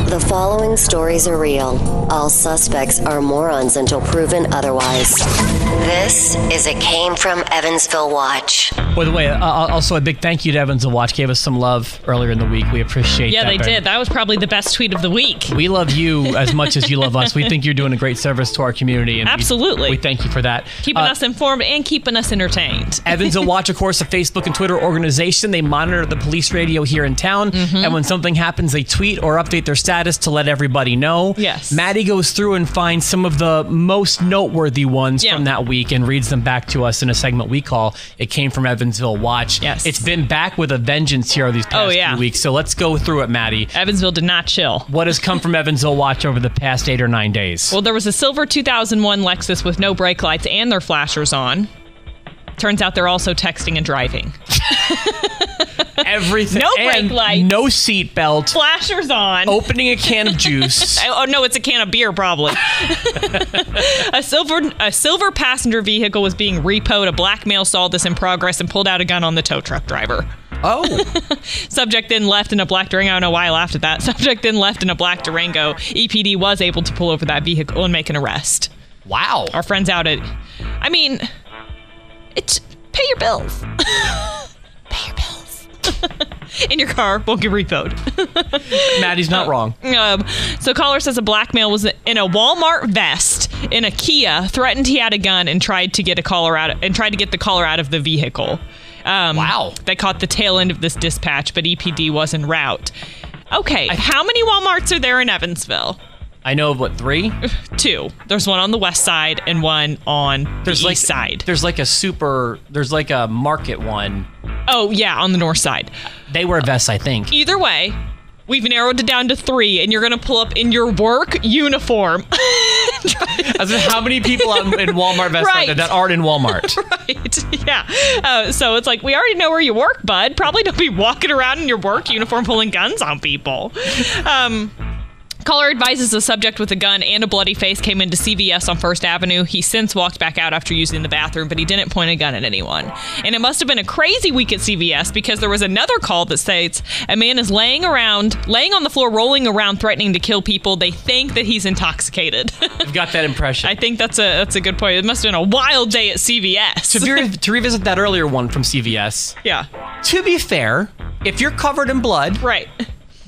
The following stories are real. All suspects are morons until proven otherwise. This is a Came From Evansville Watch. By the way, also a big thank you to Evansville Watch. Gave us some love earlier in the week. We appreciate that. Yeah, they did. That was probably the best tweet of the week. We love you as much as you love us. We think you're doing a great service to our community. And absolutely. We thank you for that. Keeping us informed and keeping us entertained. Evansville Watch, of course, a Facebook and Twitter organization. They monitor the police radio here in town. And when something happens, they tweet or update their status to let everybody know. Yes. Maddie goes through and finds some of the most noteworthy ones from that week and reads them back to us in a segment we call It Came From Evansville Watch. Yes. It's been back with a vengeance here these past few weeks. So let's go through it, Maddie. Evansville did not chill. What has come from Evansville Watch over the past 8 or 9 days? Well, there was a silver 2001 Lexus with no brake lights and their flashers on. Turns out they're also texting and driving. Everything. No brake lights. No seatbelt. Flashers on. Opening a can of juice. Oh, no, it's a can of beer, probably. A silver passenger vehicle was being repoed. A black male saw this in progress and pulled out a gun on the tow truck driver. Oh. Subject then left in a black Durango. I don't know why I laughed at that. Subject then left in a black Durango. EPD was able to pull over that vehicle and make an arrest. Wow. Our friends out at... I mean... It's pay your bills. Pay your bills. In your car, won't get repoed. Maddie's not wrong. So caller says a black male was in a Walmart vest in a Kia, threatened he had a gun and tried to get the caller out of the vehicle. Wow. They caught the tail end of this dispatch, but EPD was en route. Okay, how many Walmarts are there in Evansville? I know of, 3? 2. There's one on the west side and one on the east side. There's like a market one. Oh, yeah, on the north side. They wear vests, I think. Either way, we've narrowed it down to 3, and you're going to pull up in your work uniform. How many people in Walmart vests are there that aren't in Walmart? Right, yeah. So it's like, we already know where you work, bud. Probably don't be walking around in your work uniform pulling guns on people. Caller advises the subject with a gun and a bloody face came into CVS on First Avenue. He since walked back out after using the bathroom, but he didn't point a gun at anyone. And it must have been a crazy week at CVS because there was another call that states a man is laying on the floor, rolling around, threatening to kill people. They think that he's intoxicated. I've got that impression. I think that's a good point. It must have been a wild day at CVS. To revisit that earlier one from CVS. Yeah. To be fair, if you're covered in blood. Right.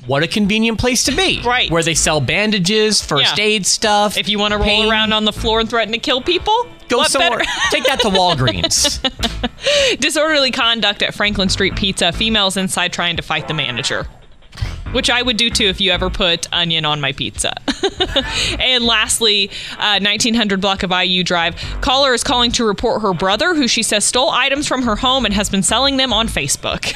What a convenient place to be. Right. Where they sell bandages, first aid stuff. If you want to roll around on the floor and threaten to kill people, go somewhere. Take that to Walgreens. Disorderly conduct at Franklin Street Pizza. Females inside trying to fight the manager. Which I would do too if you ever put onion on my pizza. And lastly, 1900 block of IU Drive. Caller is calling to report her brother, who she says stole items from her home and has been selling them on Facebook.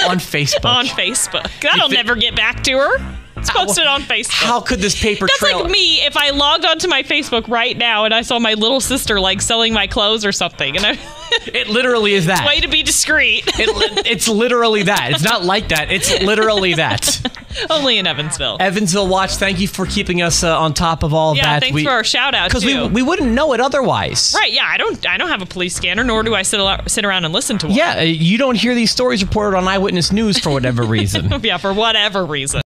On Facebook. On Facebook. That'll never get back to her. It's posted on Facebook. How could this paper trail? That's like me if I logged onto my Facebook right now and I saw my little sister like selling my clothes or something. And it literally is that. Way to be discreet. It's literally that. It's not like that. It's literally that. Only in Evansville. Evansville Watch, thank you for keeping us on top of all that. Yeah, thanks for our shout out too. Because we wouldn't know it otherwise. Right, yeah, I don't have a police scanner, nor do I sit around and listen to one. Yeah, you don't hear these stories reported on Eyewitness News for whatever reason. Yeah, for whatever reason.